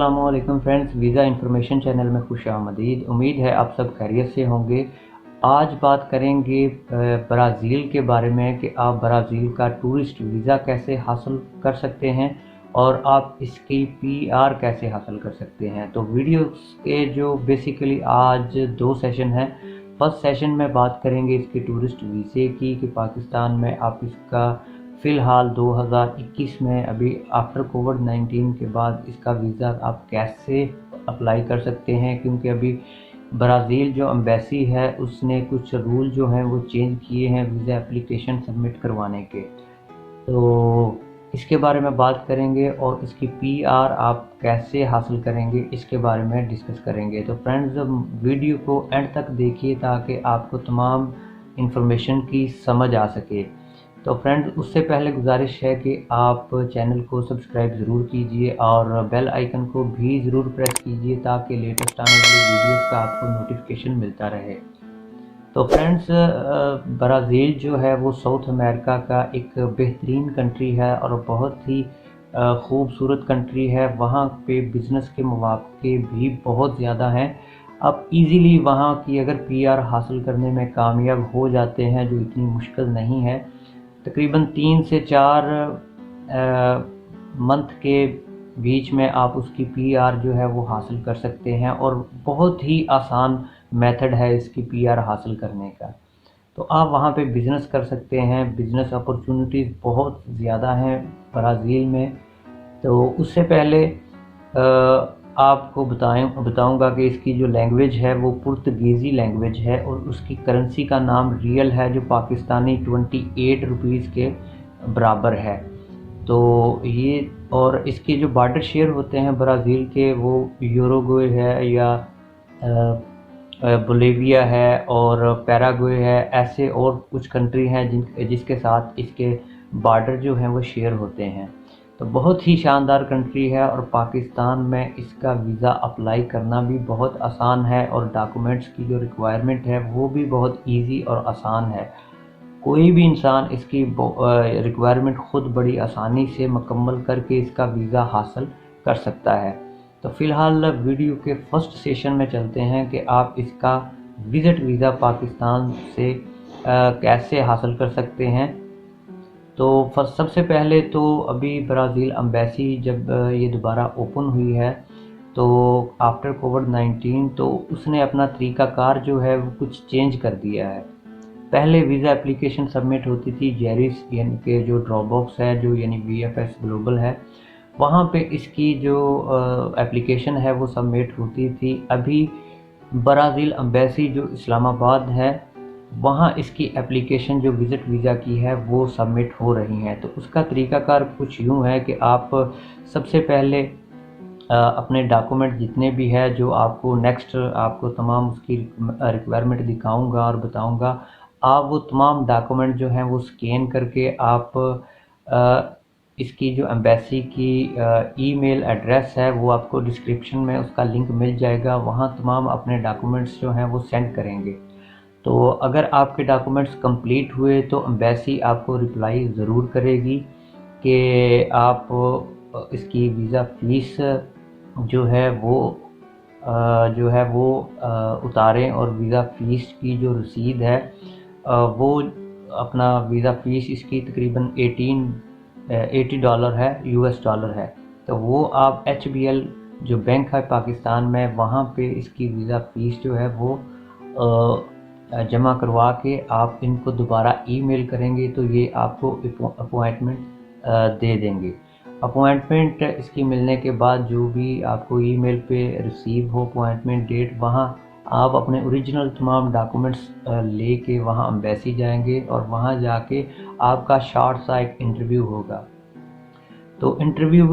अस्सलामुअलैकुम friends, visa information channel में खुशामदीद। उम्मीद है आप सब खैरियत से होंगे। आज बात करेंगे ब्राज़ील के बारे में कि आप ब्राज़ील का टूरिस्ट वीज़ा कैसे हासिल कर सकते हैं और आप इसकी पीआर कैसे हासिल कर सकते हैं। तो वीडियो के जो बेसिकली आज दो सेशन हैं। फर्स्ट सेशन में बात करेंगे इसके टूरिस्ट वीज़े की कि पाकिस्तान में आप इसका फ़िलहाल 2021 में अभी आफ्टर कोविड-19 के बाद इसका वीज़ा आप कैसे अप्लाई कर सकते हैं, क्योंकि अभी ब्राज़ील जो एम्बेसी है उसने कुछ रूल जो हैं वो चेंज किए हैं वीज़ा एप्लीकेशन सबमिट करवाने के। तो इसके बारे में बात करेंगे और इसकी पीआर आप कैसे हासिल करेंगे इसके बारे में डिस्कस करेंगे। तो फ्रेंड्स, वीडियो को एंड तक देखिए ताकि आपको तमाम इंफॉर्मेशन की समझ आ सके। तो फ्रेंड्स, उससे पहले गुजारिश है कि आप चैनल को सब्सक्राइब ज़रूर कीजिए और बेल आइकन को भी ज़रूर प्रेस कीजिए ताकि लेटेस्ट आने वाली वीडियोस का आपको नोटिफिकेशन मिलता रहे। तो फ्रेंड्स, ब्राज़ील जो है वो साउथ अमेरिका का एक बेहतरीन कंट्री है और बहुत ही खूबसूरत कंट्री है। वहाँ पे बिज़नेस के मौके भी बहुत ज़्यादा हैं। आप इजीली वहाँ की अगर पीआर हासिल करने में कामयाब हो जाते हैं, जो इतनी मुश्किल नहीं है। तकरीबन 3 से 4 मंथ के बीच में आप उसकी पीआर जो है वो हासिल कर सकते हैं और बहुत ही आसान मेथड है इसकी पीआर हासिल करने का। तो आप वहाँ पे बिज़नेस कर सकते हैं। बिज़नेस अपॉर्चुनिटीज़ बहुत ज़्यादा हैं ब्राज़ील में। तो उससे पहले आपको बताऊंगा कि इसकी जो लैंग्वेज है वो पुर्तगीज़ी लैंग्वेज है और उसकी करेंसी का नाम रियल है, जो पाकिस्तानी 28 रुपीज़ के बराबर है। तो ये और इसके जो बॉर्डर शेयर होते हैं ब्राज़ील के, वो यूरुग्वे है या बोलिविया है और पैराग्वे है। ऐसे और कुछ कंट्री हैं जिसके साथ इसके बॉर्डर जो हैं वो शेयर होते हैं। तो बहुत ही शानदार कंट्री है और पाकिस्तान में इसका वीज़ा अप्लाई करना भी बहुत आसान है और डॉक्यूमेंट्स की जो रिक्वायरमेंट है वो भी बहुत इजी और आसान है। कोई भी इंसान इसकी रिक्वायरमेंट ख़ुद बड़ी आसानी से मुकम्मल करके इसका वीज़ा हासिल कर सकता है। तो फ़िलहाल वीडियो के फर्स्ट सेशन में चलते हैं कि आप इसका विज़िट वीज़ा पाकिस्तान से कैसे हासिल कर सकते हैं। तो सबसे पहले तो अभी ब्राज़ील एम्बेसी जब ये दोबारा ओपन हुई है तो आफ्टर कोविड-19 तो उसने अपना तरीक़ाकार जो है वो कुछ चेंज कर दिया है। पहले वीज़ा एप्लीकेशन सबमिट होती थी जेरिस यानी कि जो ड्रॉपबॉक्स है, जो यानी वीएफएस ग्लोबल है, वहाँ पे इसकी जो एप्लीकेशन है वो सबमिट होती थी। अभी ब्राज़ील एम्बेसी जो इस्लामाबाद है वहाँ इसकी एप्लीकेशन जो विज़िट वीज़ा की है वो सबमिट हो रही हैं। तो उसका तरीक़ाकार कुछ यूँ है कि आप सबसे पहले अपने डॉक्यूमेंट जितने भी है जो आपको नेक्स्ट आपको तमाम उसकी रिक्वायरमेंट दिखाऊंगा और बताऊंगा, आप वो तमाम डॉक्यूमेंट जो हैं वो स्कैन करके आप इसकी जो एम्बेसी की ईमेल एड्रेस है वो आपको डिस्क्रिप्शन में उसका लिंक मिल जाएगा। वहाँ तमाम अपने डॉक्यूमेंट्स जो हैं वो सेंड करेंगे। तो अगर आपके डॉक्यूमेंट्स कंप्लीट हुए तो एम्बेसी आपको रिप्लाई ज़रूर करेगी कि आप इसकी वीज़ा फ़ीस जो है वो उतारें और वीज़ा फ़ीस की जो रसीद है वो अपना वीज़ा फ़ीस इसकी तकरीबन $80 है, यूएस डॉलर है। तो वो आप HBL जो बैंक है पाकिस्तान में, वहाँ पे इसकी वीज़ा फ़ीस जो है वो जमा करवा के आप इनको दोबारा ईमेल करेंगे तो ये आपको अपॉइंटमेंट दे देंगे। अपॉइंटमेंट इसकी मिलने के बाद जो भी आपको ईमेल पे रिसीव हो अपॉइंटमेंट डेट, वहाँ आप अपने ओरिजिनल तमाम डॉक्यूमेंट्स लेके वहाँ एम्बेसी जाएंगे और वहाँ जाके आपका शॉर्ट सा एक इंटरव्यू होगा। तो इंटरव्यू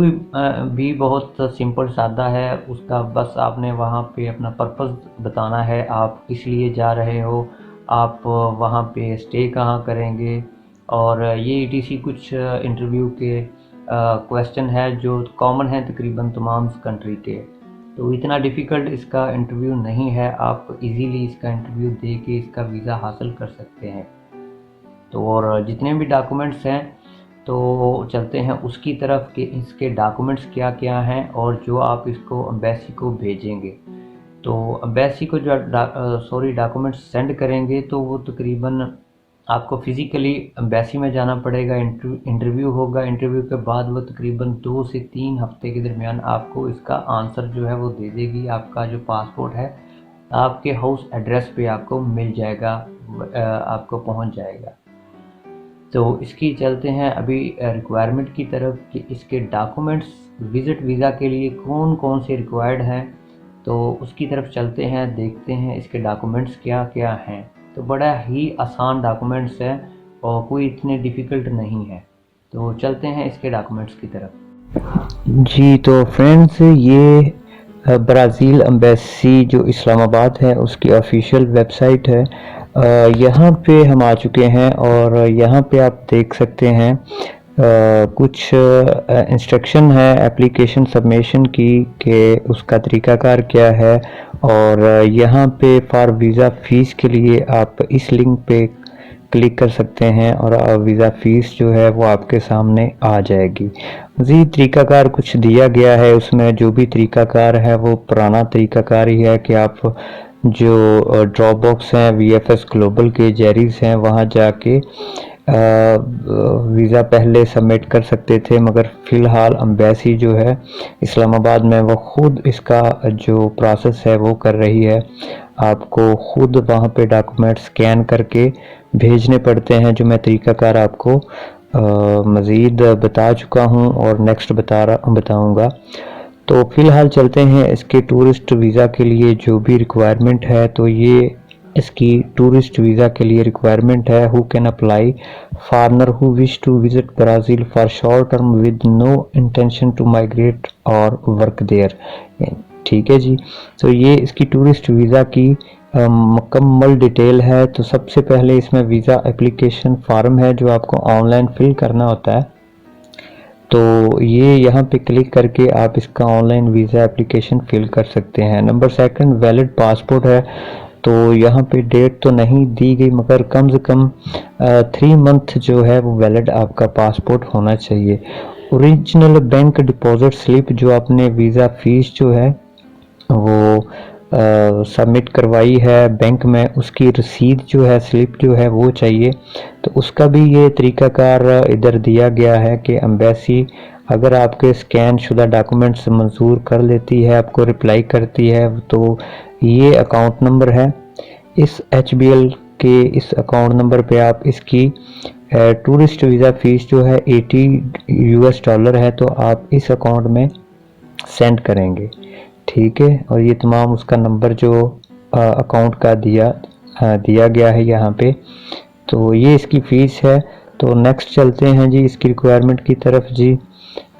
भी बहुत सिंपल सादा है। उसका बस आपने वहाँ पे अपना पर्पस बताना है, आप किस लिए जा रहे हो, आप वहाँ पे स्टे कहाँ करेंगे और ये ETC कुछ इंटरव्यू के क्वेश्चन है जो कॉमन है तकरीबन तमाम कंट्री के। तो इतना डिफ़िकल्ट इसका इंटरव्यू नहीं है, आप इजीली इसका इंटरव्यू दे के इसका वीज़ा हासिल कर सकते हैं। तो और जितने भी डॉक्यूमेंट्स हैं तो चलते हैं उसकी तरफ कि इसके डॉक्यूमेंट्स क्या क्या हैं और जो आप इसको एम्बेसी को भेजेंगे। तो एम्बेसी को जो डॉक्यूमेंट्स सेंड करेंगे तो वो तकरीबन आपको फ़िज़िकली एम्बेसी में जाना पड़ेगा, इंटरव्यू होगा, इंटरव्यू के बाद वो तकरीबन 2 से 3 हफ्ते के दरमियान आपको इसका आंसर जो है वो दे देगी। आपका जो पासपोर्ट है आपके हाउस एड्रेस पे आपको मिल जाएगा, आपको पहुंच जाएगा। तो इसकी चलते हैं अभी रिक्वायरमेंट की तरफ कि इसके डॉक्यूमेंट्स विज़िट वीज़ा के लिए कौन कौन से रिक्वायर्ड हैं, तो उसकी तरफ चलते हैं, देखते हैं इसके डॉक्यूमेंट्स क्या क्या हैं। तो बड़ा ही आसान डॉक्यूमेंट्स है और कोई इतने डिफ़िकल्ट नहीं है। तो चलते हैं इसके डॉक्यूमेंट्स की तरफ। जी तो फ्रेंड्स, ये ब्राज़ील एम्बेसी जो इस्लामाबाद है उसकी ऑफिशियल वेबसाइट है। यहाँ पे हम आ चुके हैं और यहाँ पे आप देख सकते हैं कुछ इंस्ट्रक्शन है एप्लीकेशन सबमिशन की कि उसका तरीकाकार क्या है। और यहाँ पे फॉर वीज़ा फ़ीस के लिए आप इस लिंक पे क्लिक कर सकते हैं और वीज़ा फ़ीस जो है वो आपके सामने आ जाएगी। मज़ीद तरीकाकार कुछ दिया गया है, उसमें जो भी तरीकाकार है वो पुराना तरीकाकार ही है कि आप जो ड्रॉप बॉक्स हैं VFS ग्लोबल के जेरीज हैं वहाँ जाके वीज़ा पहले सबमिट कर सकते थे, मगर फ़िलहाल एम्बेसी जो है इस्लामाबाद में वो ख़ुद इसका जो प्रोसेस है वो कर रही है। आपको ख़ुद वहाँ पे डॉक्यूमेंट स्कैन करके भेजने पड़ते हैं, जो मैं तरीकाकार आपको मज़ीद बता चुका हूँ और नेक्स्ट बताऊँगा। तो फ़िलहाल चलते हैं इसके टूरिस्ट वीज़ा के लिए जो भी रिक्वायरमेंट है। तो ये इसकी टूरिस्ट वीज़ा के लिए रिक्वायरमेंट है, who can apply foreigner who wish to visit Brazil for short term with no intention to migrate और वर्क देयर। ठीक है जी। तो ये इसकी टूरिस्ट वीज़ा की मुकम्मल डिटेल है। तो सबसे पहले इसमें वीज़ा एप्लीकेशन फॉर्म है जो आपको ऑनलाइन फिल करना होता है। तो ये यहाँ पे क्लिक करके आप इसका ऑनलाइन वीज़ा एप्लीकेशन फिल कर सकते हैं। नंबर सेकंड वैलिड पासपोर्ट है। तो यहाँ पे डेट तो नहीं दी गई, मगर कम से कम 3 मंथ जो है वो वैलिड आपका पासपोर्ट होना चाहिए। ओरिजिनल बैंक डिपॉजिट स्लिप जो आपने वीज़ा फ़ीस जो है वो सबमिट करवाई है बैंक में, उसकी रसीद जो है स्लिप जो है वो चाहिए। तो उसका भी ये तरीकाकार इधर दिया गया है कि एम्बेसी अगर आपके स्कैन शुदा डॉक्यूमेंट्स मंजूर कर लेती है, आपको रिप्लाई करती है, तो ये अकाउंट नंबर है। इस HBL के इस अकाउंट नंबर पे आप इसकी टूरिस्ट वीज़ा फ़ीस जो है $80 है, तो आप इस अकाउंट में सेंड करेंगे। ठीक है। और ये तमाम उसका नंबर जो अकाउंट का दिया गया है यहाँ पे। तो ये इसकी फ़ीस है। तो नेक्स्ट चलते हैं जी इसकी रिक्वायरमेंट की तरफ जी।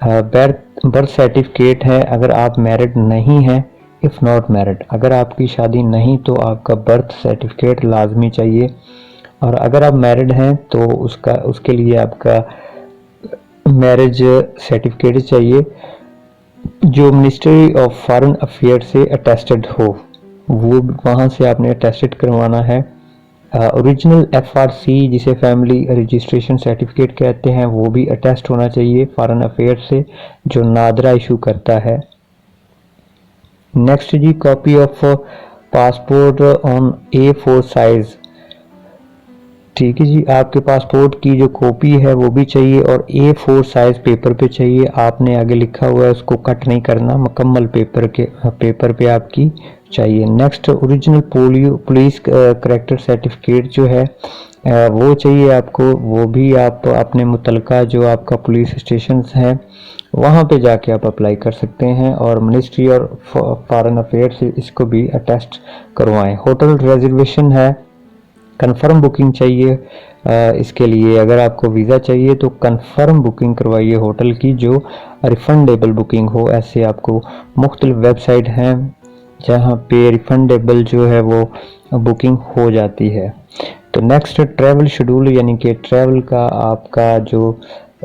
बर्थ सर्टिफिकेट है अगर आप मैरिड नहीं हैं, इफ़ नॉट मैरिड, अगर आपकी शादी नहीं तो आपका बर्थ सर्टिफिकेट लाजमी चाहिए। और अगर आप मैरिड हैं तो उसके लिए आपका मैरिज सर्टिफिकेट चाहिए जो मिनिस्ट्री ऑफ फॉरेन अफेयर से अटेस्टेड हो, वो वहाँ से आपने अटेस्टेड करवाना है। ओरिजिनल FRC जिसे फैमिली रजिस्ट्रेशन सर्टिफिकेट कहते हैं वो भी अटेस्ट होना चाहिए फॉरेन अफेयर से, जो नादरा इशू करता है। नेक्स्ट जी copy of passport on A4 size. ठीक है जी, आपके पासपोर्ट की जो कॉपी है वो भी चाहिए और A4 साइज पेपर पे चाहिए। आपने आगे लिखा हुआ है उसको कट नहीं करना, मुकम्मल पेपर पे आपकी चाहिए। Next original police character certificate जो है वो चाहिए आपको, वो भी आप अपने मुतलका जो आपका पुलिस स्टेशन है वहाँ पे जाके आप अप्लाई कर सकते हैं और मिनिस्ट्री और फॉरेन अफेयर से इसको भी अटेस्ट करवाएं। होटल रिजर्वेशन है, कंफर्म बुकिंग चाहिए। इसके लिए अगर आपको वीज़ा चाहिए तो कंफर्म बुकिंग करवाइए होटल की जो रिफंडेबल बुकिंग हो। ऐसे आपको मुख्तलिफ वेबसाइट हैं जहाँ पे रिफंडेबल जो है वो बुकिंग हो जाती है। तो नेक्स्ट ट्रैवल शेड्यूल, यानी कि ट्रैवल का आपका जो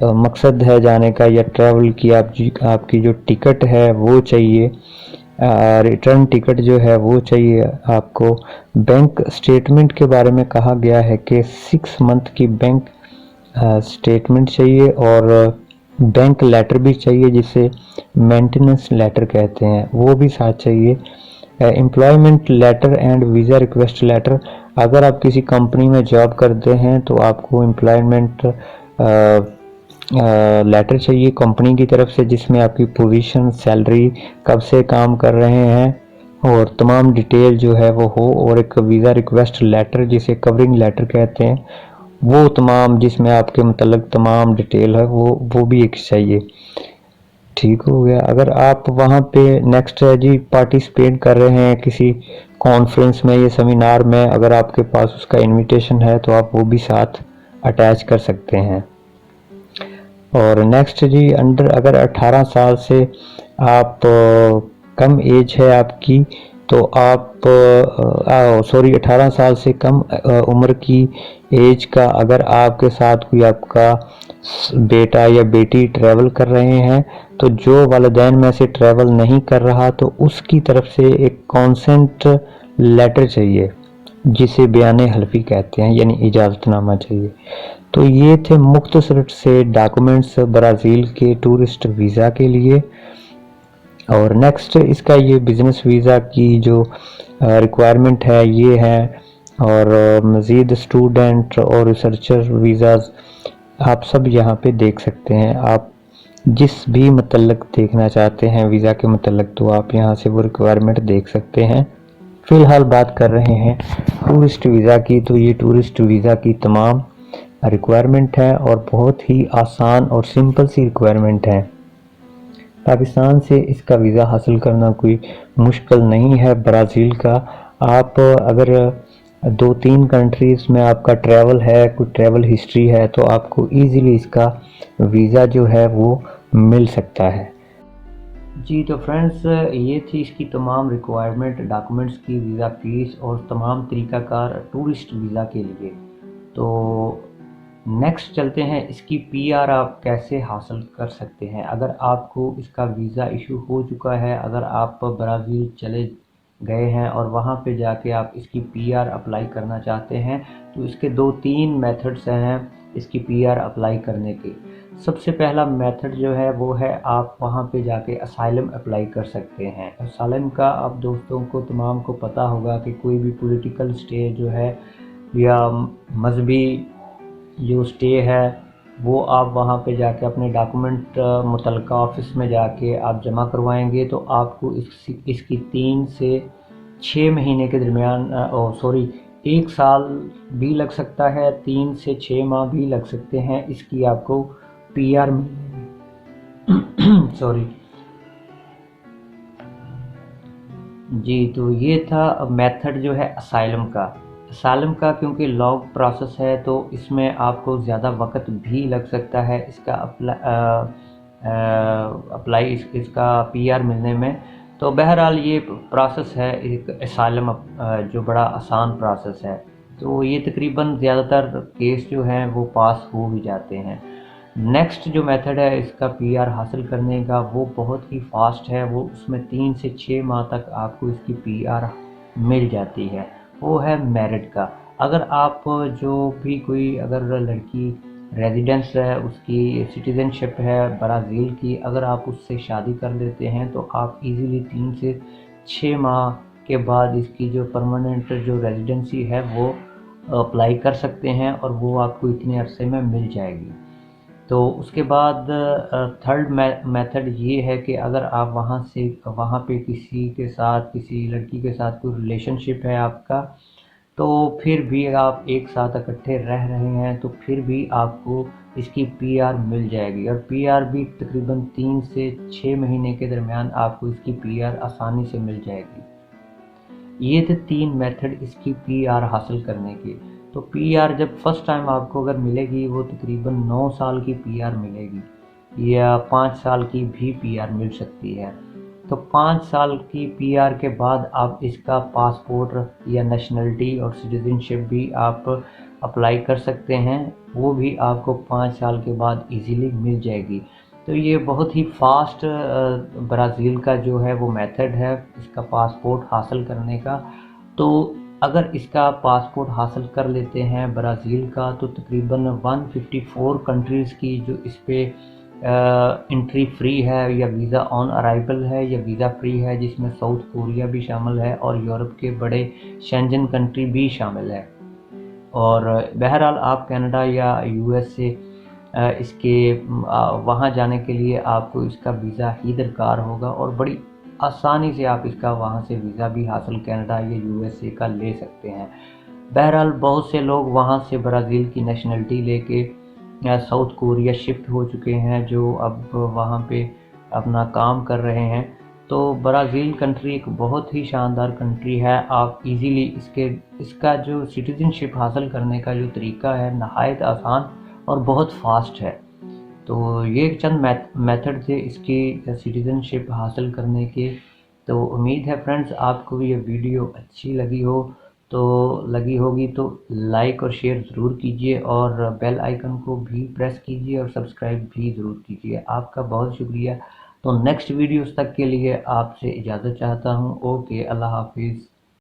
मकसद है जाने का या ट्रैवल की आपकी जो टिकट है वो चाहिए। रिटर्न टिकट जो है वो चाहिए आपको। बैंक स्टेटमेंट के बारे में कहा गया है कि 6 मंथ की बैंक स्टेटमेंट चाहिए और बैंक लेटर भी चाहिए, जिसे मेंटेनेंस लेटर कहते हैं, वो भी साथ चाहिए। Employment letter and visa request letter, अगर आप किसी कंपनी में जॉब करते हैं तो आपको एम्प्लॉयमेंट लेटर चाहिए कंपनी की तरफ से, जिसमें आपकी पोजीशन, सैलरी, कब से काम कर रहे हैं और तमाम डिटेल जो है वो हो। और एक वीज़ा रिक्वेस्ट लेटर, जिसे कवरिंग लेटर कहते हैं, वो तमाम, जिसमें आपके मतलब तमाम डिटेल है, वो भी एक चाहिए। ठीक हो गया। अगर आप वहाँ पे नेक्स्ट है जी, पार्टिसिपेट कर रहे हैं किसी कॉन्फ्रेंस में या सेमिनार में, अगर आपके पास उसका इनविटेशन है तो आप वो भी साथ अटैच कर सकते हैं। और नेक्स्ट जी, अंडर, अगर 18 साल से आप कम एज है आपकी, तो आप सॉरी 18 साल से कम उम्र की एज का अगर आपके साथ कोई आपका बेटा या बेटी ट्रैवल कर रहे हैं, तो जो वालिदैन में से ट्रैवल नहीं कर रहा तो उसकी तरफ से एक कॉन्सेंट लेटर चाहिए, जिसे बयान हल्फी कहते हैं, यानी इजाज़तनामा चाहिए। तो ये थे मुख्तसर से डॉक्यूमेंट्स ब्राज़ील के टूरिस्ट वीज़ा के लिए। और नेक्स्ट इसका ये बिज़नेस वीज़ा की जो रिक्वायरमेंट है ये है। और मज़ीद स्टूडेंट और रिसर्चर वीज़ाज़ आप सब यहाँ पे देख सकते हैं। आप जिस भी मतलब देखना चाहते हैं वीज़ा के मतलब, तो आप यहाँ से वो रिक्वायरमेंट देख सकते हैं। फ़िलहाल बात कर रहे हैं टूरिस्ट वीज़ा की, तो ये टूरिस्ट वीज़ा की तमाम रिक्वायरमेंट है और बहुत ही आसान और सिंपल सी रिक्वायरमेंट है। पाकिस्तान से इसका वीज़ा हासिल करना कोई मुश्किल नहीं है। ब्राज़ील का आप अगर 2-3 कंट्रीज़ में आपका ट्रैवल है, कोई ट्रैवल हिस्ट्री है, तो आपको ईज़िली इसका वीज़ा जो है वो मिल सकता है। जी तो फ्रेंड्स, ये थी इसकी तमाम रिक्वायरमेंट, डॉक्यूमेंट्स की, वीज़ा फ़ीस और तमाम तरीक़ाकार टूरिस्ट वीज़ा के लिए। तो नेक्स्ट चलते हैं, इसकी पीआर आप कैसे हासिल कर सकते हैं। अगर आपको इसका वीज़ा इशू हो चुका है, अगर आप ब्राज़ील चले गए हैं और वहाँ पे जाके आप इसकी पीआर अप्लाई करना चाहते हैं, तो इसके 2-3 मेथड्स हैं इसकी पीआर अप्लाई करने के। सबसे पहला मेथड जो है वो है, आप वहाँ पे जाके असाइलम अप्लाई कर सकते हैं। असाइलम का आप दोस्तों को तमाम को पता होगा कि कोई भी पॉलिटिकल स्टे जो है या मजहबी जो स्टे है, वो आप वहाँ पे जाके अपने डॉक्यूमेंट मुतलका ऑफिस में जाके आप जमा करवाएंगे, तो आपको इसकी 3 से 6 महीने के दरमियान, सॉरी 1 साल भी लग सकता है, 3 से 6 माह भी लग सकते हैं इसकी आपको पीआर सॉरी जी। तो ये था मेथड जो है असाइलम का। असाइलम का क्योंकि लॉन्ग प्रोसेस है, तो इसमें आपको ज़्यादा वक्त भी लग सकता है इसका अप्लाई इसका पीआर मिलने में। तो बहरहाल ये प्रोसेस है एक असाइलम, जो बड़ा आसान प्रोसेस है। तो ये तकरीबन ज़्यादातर केस जो हैं वो पास हो भी जाते हैं। नेक्स्ट जो मेथड है इसका पीआर हासिल करने का, वो बहुत ही फास्ट है। वो उसमें 3 से 6 माह तक आपको इसकी पीआर मिल जाती है। वो है मेरिट का। अगर आप जो भी कोई अगर लड़की रेजिडेंस है, उसकी सिटीज़नशिप है ब्राज़ील की, अगर आप उससे शादी कर लेते हैं तो आप इजीली 3 से 6 माह के बाद इसकी जो परमानेंट जो रेजिडेंसी है वो अप्लाई कर सकते हैं और वो आपको इतने अरसे में मिल जाएगी। तो उसके बाद थर्ड मेथड ये है कि अगर आप वहाँ पे किसी के साथ, किसी लड़की के साथ कोई रिलेशनशिप है आपका, तो फिर भी आप एक साथ इकट्ठे रह रहे हैं, तो फिर भी आपको इसकी पीआर मिल जाएगी। और पीआर भी तकरीबन 3 से 6 महीने के दरमियान आपको इसकी पीआर आसानी से मिल जाएगी। ये थे 3 मेथड इसकी पीआर हासिल करने के। तो पीआर जब फर्स्ट टाइम आपको अगर मिलेगी, वो तकरीबन 9 साल की पीआर मिलेगी या 5 साल की भी पीआर मिल सकती है। तो 5 साल की पीआर के बाद आप इसका पासपोर्ट या नेशनलिटी और सिटीजनशिप भी आप अप्लाई कर सकते हैं, वो भी आपको 5 साल के बाद इजीली मिल जाएगी। तो ये बहुत ही फास्ट ब्राज़ील का जो है वो मेथड है इसका पासपोर्ट हासिल करने का। तो अगर इसका पासपोर्ट हासिल कर लेते हैं ब्राज़ील का, तो तकरीबन 154 कंट्रीज़ की जो इस पे एंट्री फ्री है, या वीज़ा ऑन अराइवल है, या वीज़ा फ्री है, जिसमें साउथ कोरिया भी शामिल है और यूरोप के बड़े शेंजन कंट्री भी शामिल है। और बहरहाल आप कनाडा या यूएस से इसके वहाँ जाने के लिए आपको इसका वीज़ा ही दरकार होगा, और बड़ी आसानी से आप इसका वहाँ से वीज़ा भी हासिल कनाडा या यूएसए का ले सकते हैं। बहरहाल बहुत से लोग वहाँ से ब्राज़ील की नेशनलिटी लेके साउथ कोरिया शिफ्ट हो चुके हैं, जो अब वहाँ पे अपना काम कर रहे हैं। तो ब्राज़ील कंट्री एक बहुत ही शानदार कंट्री है। आप इजीली इसका जो सिटीज़नशिप हासिल करने का जो तरीका है, नहायत आसान और बहुत फास्ट है। तो ये चंद मेथड थे इसकी सिटीज़नशिप हासिल करने के। तो उम्मीद है फ्रेंड्स आपको ये वीडियो अच्छी लगी होगी तो लाइक और शेयर ज़रूर कीजिए, और बेल आइकन को भी प्रेस कीजिए, और सब्सक्राइब भी ज़रूर कीजिए। आपका बहुत शुक्रिया। तो नेक्स्ट वीडियोस तक के लिए आपसे इजाज़त चाहता हूँ। ओके, अल्लाह हाफिज़।